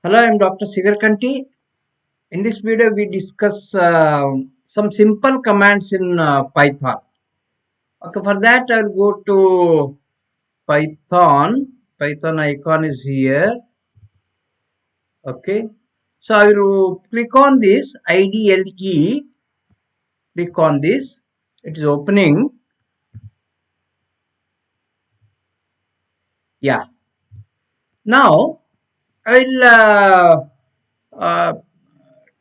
Hello, I am Dr. Sigarkanti. In this video, we discuss some simple commands in Python. Okay, for that, I will go to Python. Python icon is here. Okay, so I will click on this IDLE. Click on this. It is opening. Yeah. Now, I will uh,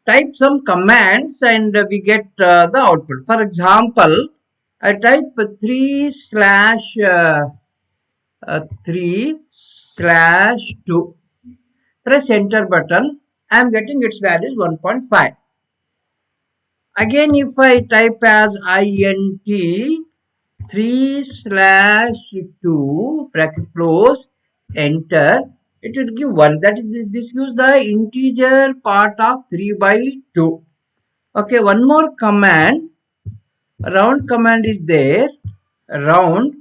type some commands and we get the output. For example, I type 3/3/2. Press enter button. I am getting its value is 1.5. Again, if I type as int 3/2 bracket close enter, it will give 1. That is, this gives the integer part of 3/2. Okay, one more command. Round command is there. Round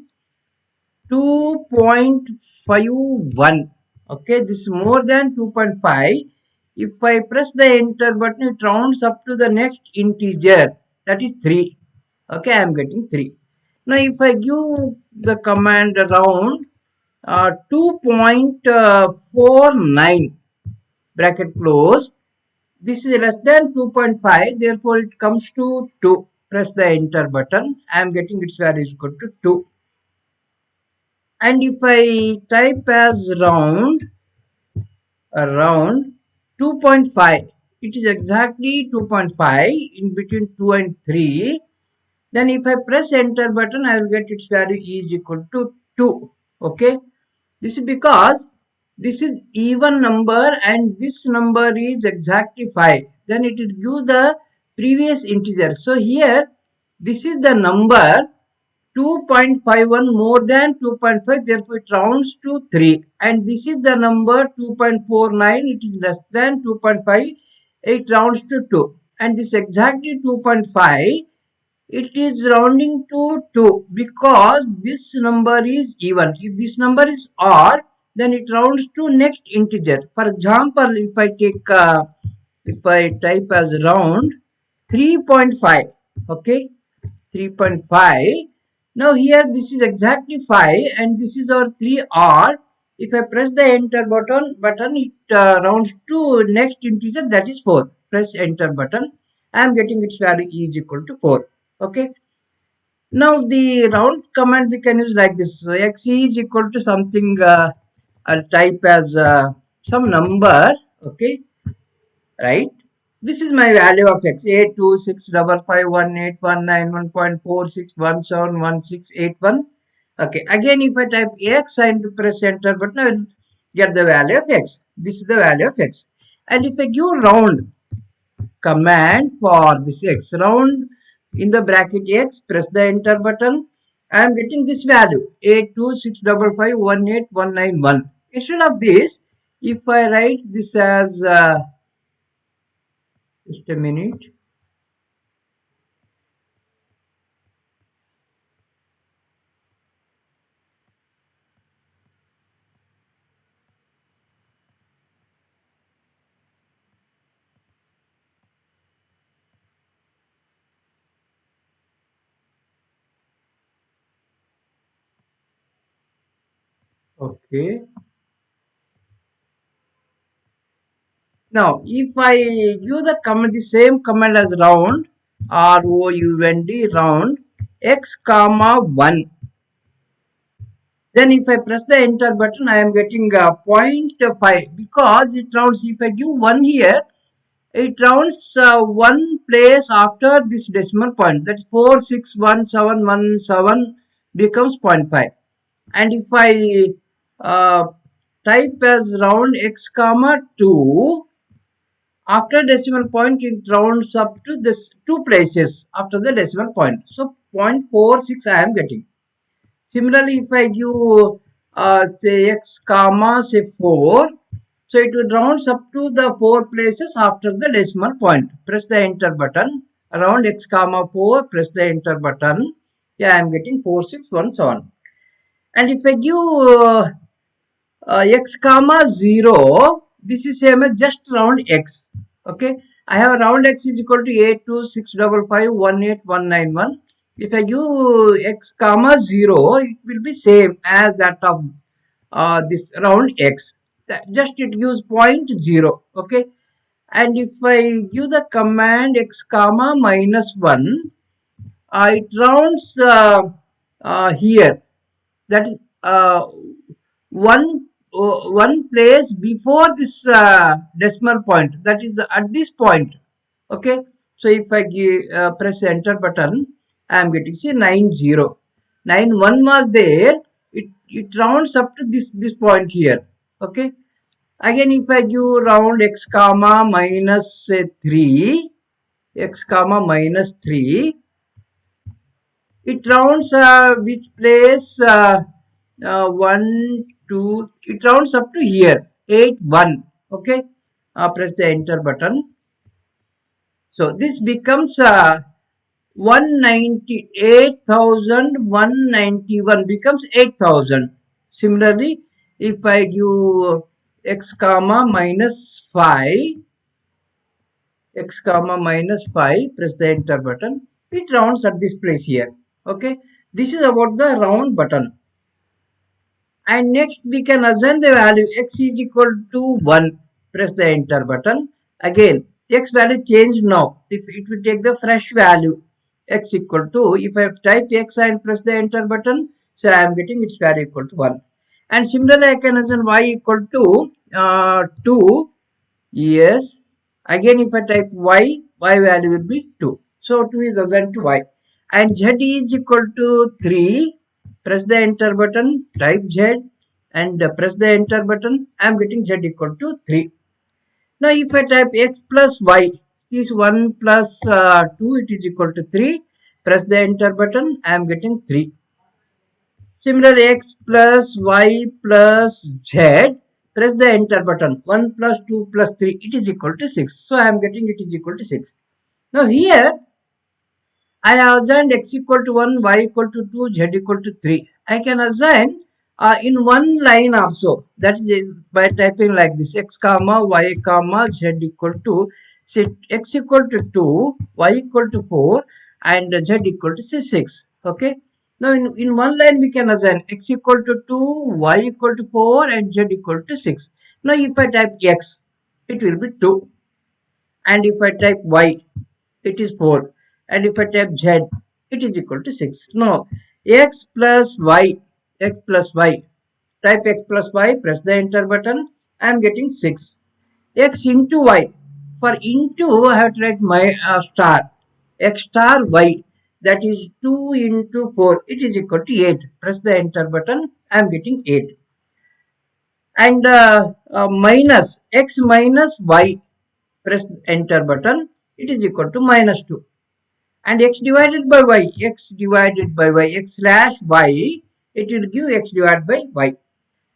2.51. Okay, this is more than 2.5. If I press the enter button, it rounds up to the next integer, that is 3. Okay, I am getting 3. Now, if I give the command round 2.49 bracket close, this is less than 2.5, therefore it comes to 2. Press the enter button. I am getting its value is equal to 2. And if I type as round 2.5, it is exactly 2.5 in between 2 and 3. Then if I press enter button, I will get its value is equal to 2. Okay, this is because this is even number and this number is exactly 5. Then it will give the previous integer. So here this is the number 2.51 more than 2.5, therefore it rounds to 3. And this is the number 2.49, it is less than 2.5, it rounds to 2. And this exactly 2.5, it is rounding to 2 because this number is even. If this number is odd, then it rounds to next integer. For example, if I type as round 3.5, okay, 3.5. Now here this is exactly 5 and this is our 3 odd. If I press the enter button, it rounds to next integer, that is 4. Press enter button. I am getting its value is equal to 4. Okay. Now the round command we can use like this. X is equal to something. I'll type as some number. Okay, right? This is my value of x. 82655181911.46171681. Okay. Again, if I type x and press enter button, I will get the value of x. This is the value of x. And if I give round command for this x, round in the bracket x, press the enter button. I am getting this value 82655181911. Instead of this, if I write this as just a minute. Okay. Now, if I give the command, the same command as round, R-O-U-N-D, round, x comma 1. Then if I press the enter button, I am getting 0.5 because it rounds. If I give 1 here, it rounds one place after this decimal point. That's 4611717 becomes 0.5. And if I type as round x comma 2, after decimal point it rounds up to this 2 places after the decimal point. So 0.46 I am getting. Similarly, if I give say x comma say 4, so it will rounds up to the 4 places after the decimal point. Press the enter button. Around x comma 4, press the enter button. Yeah, I am getting 4617. And if I give x comma 0, this is same as just round x. Okay, I have round x is equal to 82655 If I give x comma 0, it will be same as that of this round x. Just it gives 0.0. Okay, and if I give the command x comma -1, it rounds here. That is one place before this decimal point. That is at this point. Okay. So if I press enter button, I am getting see 90. 91 was there. It rounds up to this point here. Okay. Again, if I give round x comma -3, x comma -3, it rounds which place 1, 2, it rounds up to here 8, 1. Okay, press the enter button. So this becomes 198,191 becomes 8,000. Similarly, if I give x comma -5, x comma -5, press the enter button, it rounds at this place here. Okay, this is about the round button. And next we can assign the value x is equal to 1. Press the enter button. Again, x value changed now. If it will take the fresh value x equal to, if I type x and press the enter button, so I am getting its value equal to 1. And similarly, I can assign y equal to 2. Yes. Again, if I type y value will be 2. So 2 is assigned to y. And z is equal to 3. Press the enter button, type z and press the enter button. I am getting z equal to 3. Now if I type x plus y, this 1 plus 2, it is equal to 3. Press the enter button, I am getting 3. Similarly, x plus y plus z, press the enter button. 1 plus 2 plus 3, it is equal to 6. So I am getting it is equal to 6. Now here, I have assigned x equal to 1, y equal to 2, z equal to 3. I can assign in one line also. That is by typing like this, x comma y comma z equal to, say x equal to 2, y equal to 4 and z equal to 6. Okay. Now in one line we can assign x equal to 2, y equal to 4 and z equal to 6. Now if I type x, it will be 2. And if I type y, it is 4. And if I type z, it is equal to 6. No, x plus y, type x plus y, press the enter button, I am getting 6. X into y, for into I have to write my star, x star y, that is 2 into 4, it is equal to 8. Press the enter button, I am getting 8. And minus x minus y, press enter button, it is equal to -2. And x divided by y, x slash y, it will give x divided by y.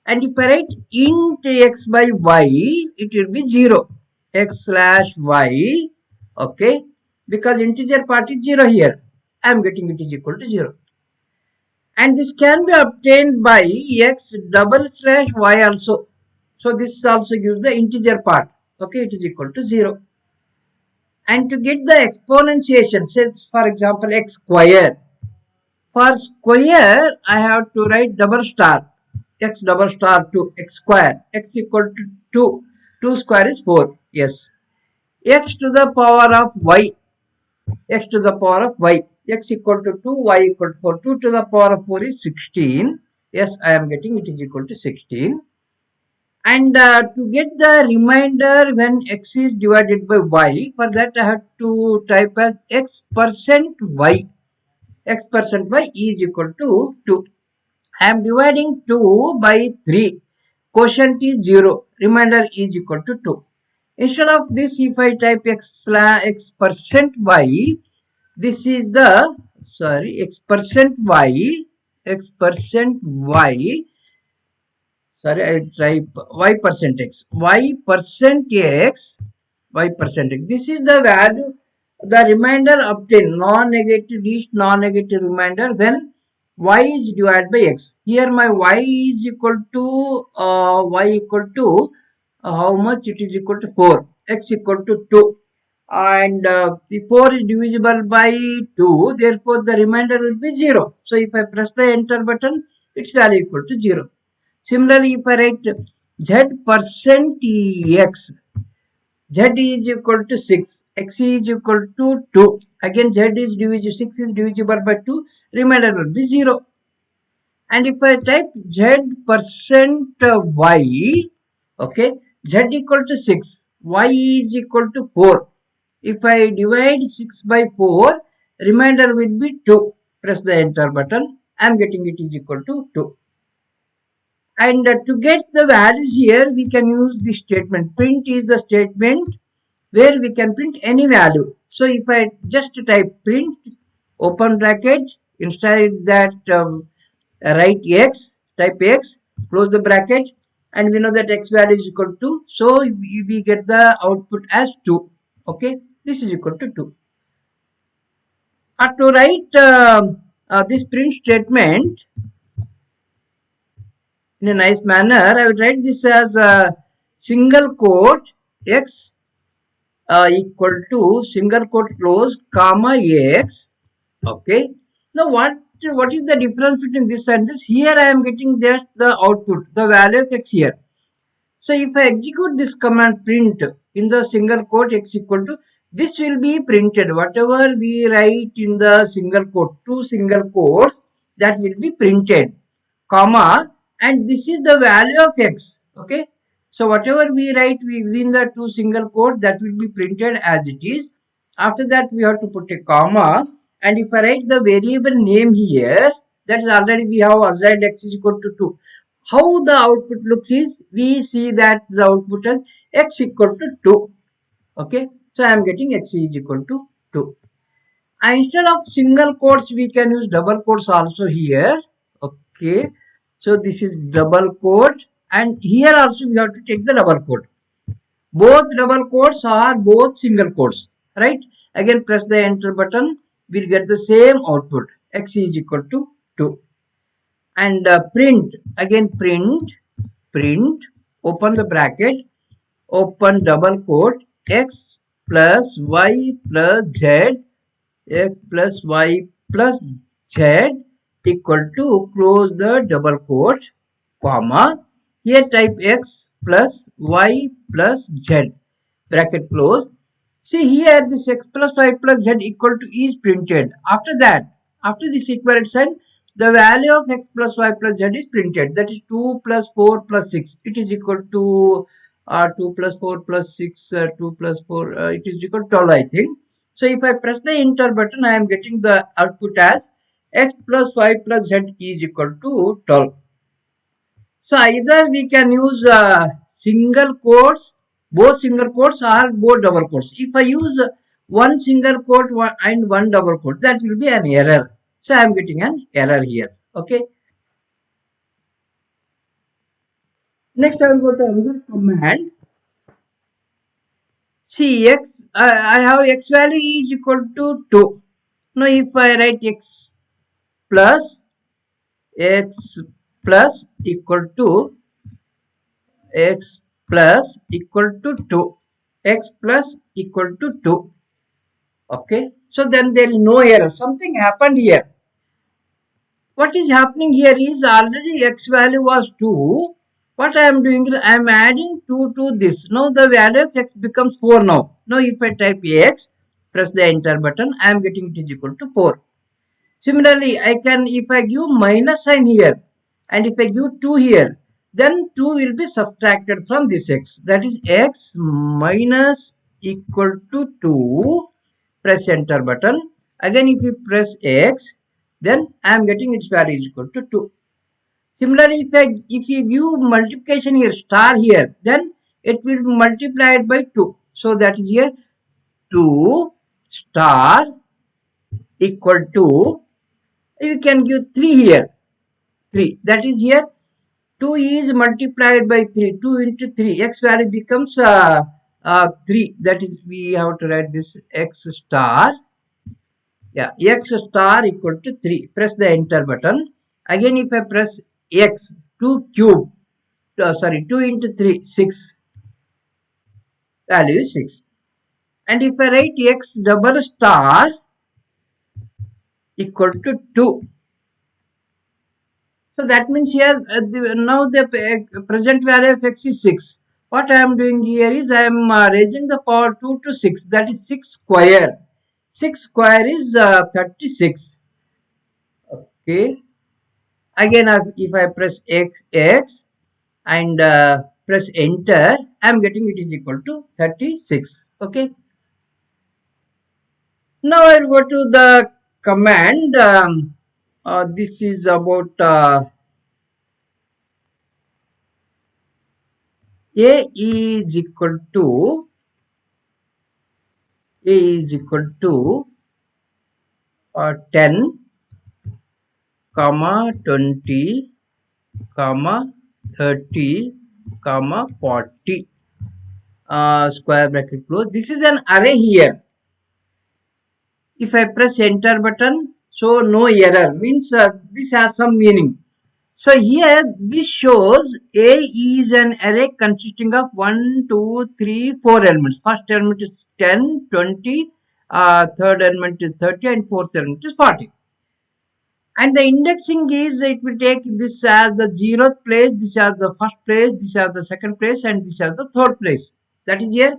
And if I write int x by y, it will be 0. X slash y, okay, because integer part is 0 here. I am getting it is equal to 0. And this can be obtained by x double slash y also. So this also gives the integer part. Okay, it is equal to 0. And to get the exponentiation, say for example x square. For square, I have to write double star. X double star 2, x square. X equal to 2. 2 square is 4. Yes. X to the power of y. X to the power of y. X equal to 2, y equal to 4. 2 to the power of 4 is 16. Yes, I am getting it is equal to 16. And to get the remainder when x is divided by y, for that I have to type as x% y. X% y is equal to 2. I am dividing 2 by 3. Quotient is 0. Remainder is equal to 2. Instead of this, if I type x% y, this is the, x% y, I type y percent x. This is the value, the remainder obtained, non-negative, least non-negative remainder when y is divided by x. Here my y is equal to how much it is equal to 4, x equal to 2, and the 4 is divisible by 2, therefore the remainder will be 0. So if I press the enter button, its value equal to 0. Similarly, if I write z percent x, z is equal to 6, x is equal to 2. Again, z is divisible, 6 is divisible by 2, remainder will be 0. And if I type z percent y, okay, z equal to 6, y is equal to 4. If I divide 6 by 4, remainder will be 2. Press the enter button. I am getting it is equal to 2. And to get the values here, we can use this statement. Print is the statement where we can print any value. So if I just type print, open bracket, inside that write x, type x, close the bracket, and we know that x value is equal to, so we get the output as 2. Okay, this is equal to 2. To write this print statement in a nice manner, I will write this as a single quote x equal to single quote close comma x. Okay. Now what is the difference between this and this? Here I am getting just the output, the value of x here. So if I execute this command print in the single quote x equal to, this will be printed. Whatever we write in the single quote, two single quotes, that will be printed, comma, and this is the value of x. Okay. So whatever we write within the two single quotes, that will be printed as it is. After that, we have to put a comma, and if I write the variable name here, that is already we have assigned x is equal to 2. How the output looks is, we see that the output is x equal to 2. Okay, so I am getting x is equal to 2. And instead of single quotes, we can use double quotes also here. Okay, so this is double quote, and here also we have to take the double quote. Both double quotes are both single quotes, right? Again, press the enter button, we'll get the same output, x is equal to 2. And print, again print, open the bracket, open double quote, x plus y plus z, x plus y plus z equal to, close the double quote, comma, here type x plus y plus z, bracket close. See here, this x plus y plus z equal to is printed. After that, after this equivalent sign, the value of x plus y plus z is printed. That is 2 plus 4 plus 6. It is equal to 2 plus 4 plus 6, 2 plus 4, it is equal to 12, I think. So if I press the enter button, I am getting the output as x plus y plus z is equal to 12. So either we can use single quotes, both single quotes, or both double quotes. If I use one single quote and one double quote, that will be an error. So I am getting an error here. Okay. Next I will go to another command. See x, I have x value is equal to 2. Now if I write x plus equal to x plus equal to 2, x plus equal to 2. Okay, so then there is no error. Something happened here. What is happening here is, already x value was 2. What I am doing is I am adding 2 to this. Now the value of x becomes 4 now. Now if I type x, press the enter button, I am getting it is equal to 4. Similarly, I can, if I give minus sign here and if I give 2 here, then 2 will be subtracted from this x. That is x minus equal to 2. Press enter button. Again, if you press x, then I am getting its value is equal to 2. Similarly, if you give multiplication here, star here, then it will be multiplied by 2. So that is here 2 star equal to, you can give 3 here. 3. That is here 2 is multiplied by 3. 2 into 3. X value becomes 3. That is, we have to write this x star. Yeah, x star equal to 3. Press the enter button. Again, if I press x, 2 cube, 2 into 3, 6. value is 6. And if I write x double star equal to 2. So that means here now the present value of x is 6. What I am doing here is I am raising the power 2 to 6. That is 6 square. 6 square is 36. Okay. Again, if I press x and press enter, I am getting it is equal to 36. Okay. Now I will go to the command. This is about a is equal to 10, comma 20, comma 30, comma 40. Square bracket close. This is an array here. If I press enter button, so no error, means this has some meaning. So here this shows A is an array consisting of 1, 2, 3, 4 elements. First element is 10, 20, third element is 30 and fourth element is 40. And the indexing is, it will take this as the 0th place, this as the first place, this as the second place and this as the third place. That is here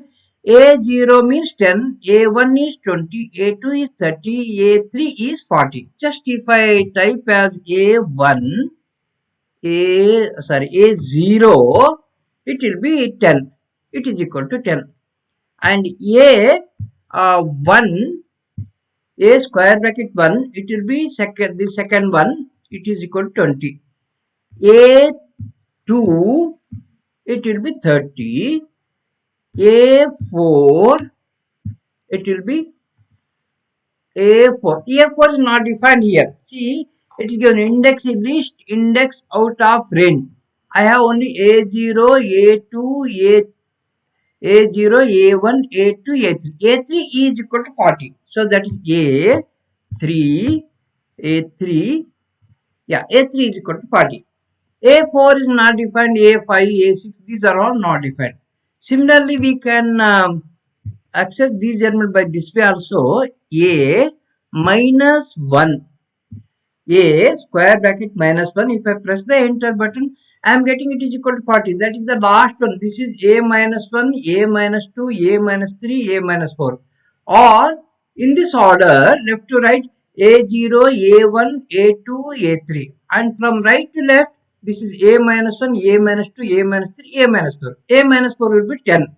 A0 means 10, A1 is 20, A2 is 30, A3 is 40. Just if I type as A1, A0, it will be 10. It is equal to 10. And A1, A square bracket 1, it will be the second one, it is equal to 20. A2, it will be 30. A4, it will be A4. A4 is not defined here. See, it is given index is least, index out of range. I have only A0, A2, A0, A1, A2, A3. A3 is equal to 40. So that is A3, yeah, A3 is equal to 40. A4 is not defined, A5, A6, these are all not defined. Similarly, we can access these elements by this way also. A minus 1, A square bracket minus 1. If I press the enter button, I am getting it is equal to 40. That is the last one. This is A minus 1, A minus 2, A minus 3, A minus 4. Or in this order, left to right, A0, A1, A2, A3. And from right to left, this is A minus 1, A minus 2, A minus 3, A minus 4. A minus 4 will be 10.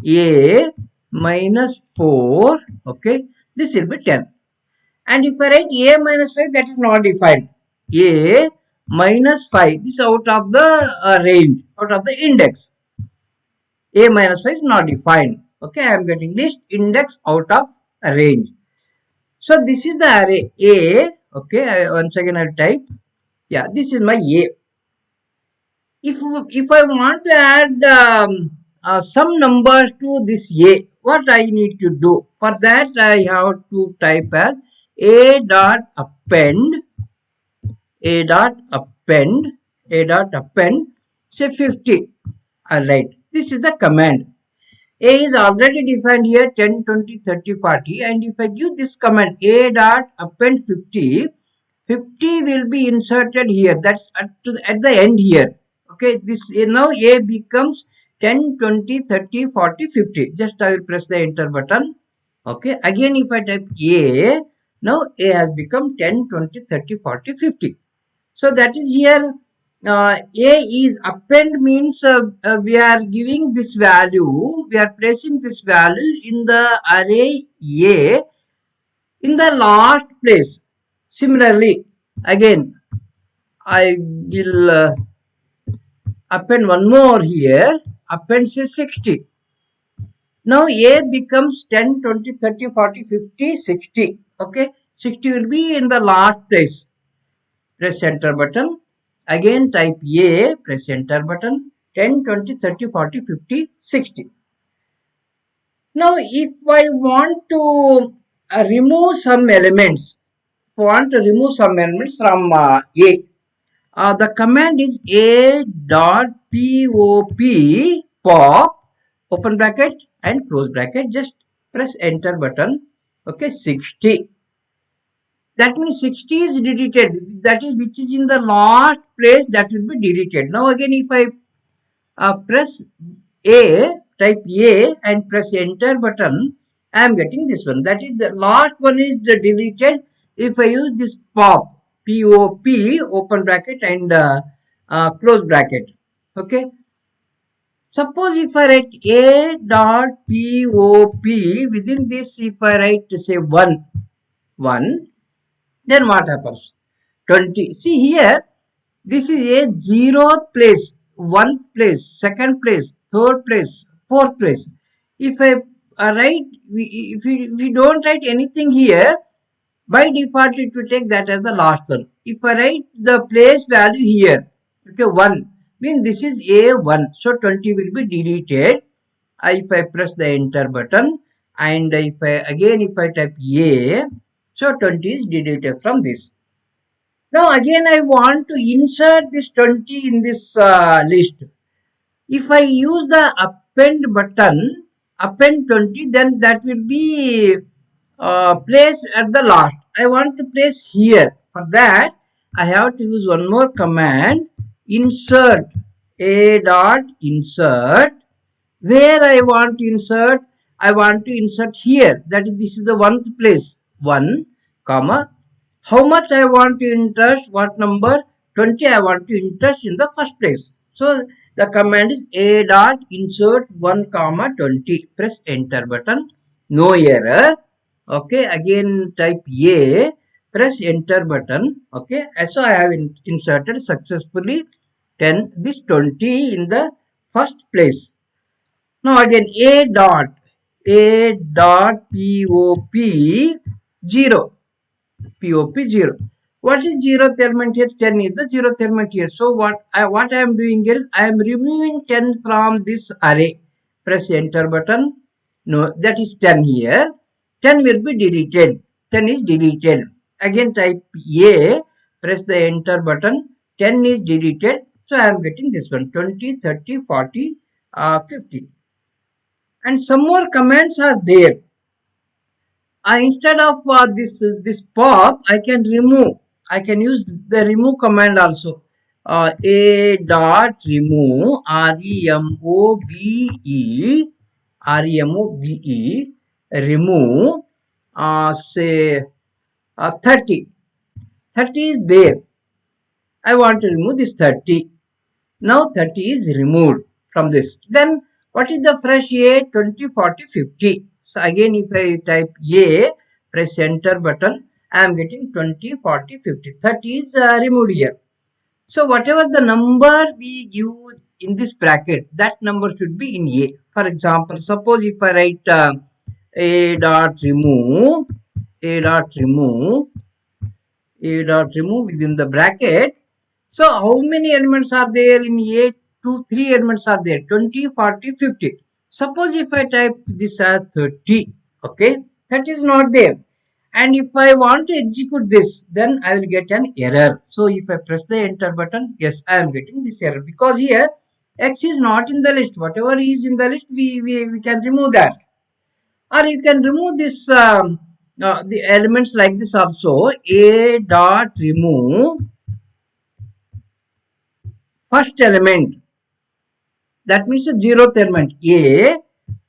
A minus 4, okay, this will be 10. And if I write A minus 5, that is not defined. A minus 5, this is out of the range, out of the index. A minus 5 is not defined. Okay, I am getting list, index out of a range. So this is the array A. Okay, once again I will type. Yeah, this is my A. If I want to add some numbers to this A, what I need to do? For that I have to type as A dot append, say 50. Alright, this is the command. A is already defined here 10, 20, 30, 40, and if I give this command A dot append 50, 50 will be inserted here. That's at the end here. Okay, this now A becomes 10, 20, 30, 40, 50. Just I will press the enter button. Okay, again if I type A, now A has become 10, 20, 30, 40, 50. So that is here A is append means we are giving this value, we are placing this value in the array A in the last place. Similarly, again I will append one more here, append say 60. Now A becomes 10, 20, 30, 40, 50, 60. Okay, 60 will be in the last place. Press enter button. Again type A, press enter button. 10, 20, 30, 40, 50, 60. Now if I want to remove some elements, from A, the command is A dot pop open bracket and close bracket, just press enter button. Okay, 60. That means 60 is deleted. That is which is in the last place, that will be deleted. Now again, if I press A, type A and press enter button, I am getting this one. That is the last one is deleted. If I use this pop, P-O-P, open bracket and close bracket. Okay. Suppose if I write A dot P-O-P, within this if I write say 1, then what happens? 20. See here, this is a zeroth place, 1st place, 2nd place, 3rd place, 4th place. If I write, if we don't write anything here, by default it will take that as the last one. If I write the place value here, okay, 1, means this is A1. So 20 will be deleted. If I press the enter button and if I type A, so 20 is deleted from this. Now again I want to insert this 20 in this list. If I use the append button, append 20, then that will be placed at the last. I want to place here. For that, I have to use one more command, insert, a dot insert. Where I want to insert? I want to insert here. That is, this is the 1st place. 1, comma. How much I want to insert? What number? 20 I want to insert in the 1st place. So, the command is a dot insert 1 comma 20. Press enter button. No error. Okay. Again type A. Press enter button. Okay. So, I have inserted successfully 10. This 20 in the 1st place. Now again a dot POP 0. POP 0. What is 0th element here? 10 is the 0th element here. So what I am doing here is I am removing 10 from this array. Press enter button. No, that is 10 here. 10 will be deleted. 10 is deleted. Again type A. Press the enter button. 10 is deleted. So I am getting this one. 20, 30, 40, 50. And some more commands are there. Instead of this pop, I can remove. I can use the remove command also. A dot remove, REMOVE, remove, say 30. 30 is there. I want to remove this 30. Now 30 is removed from this. Then what is the fresh A? 20, 40, 50. So again if I type A, press enter button, I am getting 20, 40, 50. 30 is removed here. So whatever the number we give in this bracket, that number should be in A. For example, suppose if I write A dot remove within the bracket. So how many elements are there in A? 2, 3 elements are there. 20, 40, 50. Suppose if I type this as 30. Okay. 30 is not there. And if I want to execute this, then I will get an error. So if I press the enter button, yes, I am getting this error. Because here X is not in the list. Whatever is in the list, we can remove that. Or you can remove this the elements like this also. A dot remove first element. That means the 0th element.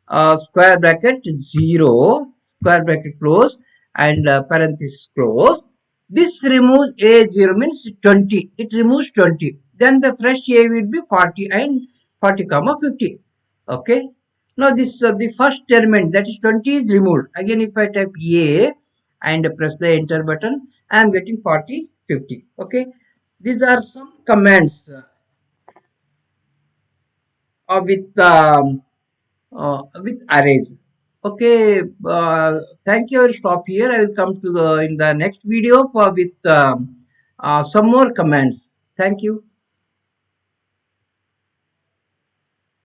A square bracket 0 square bracket close and parenthesis close. This removes A0 means 20. It removes 20. Then the fresh A will be 40 and 40 comma 50. Okay. Now this the first element, that is 20, is removed. Again if I type A and press the enter button, I am getting 40, 50. Okay. These are some commands with arrays. Okay, thank you. I will stop here. I will come to the in the next video for with some more commands. Thank you.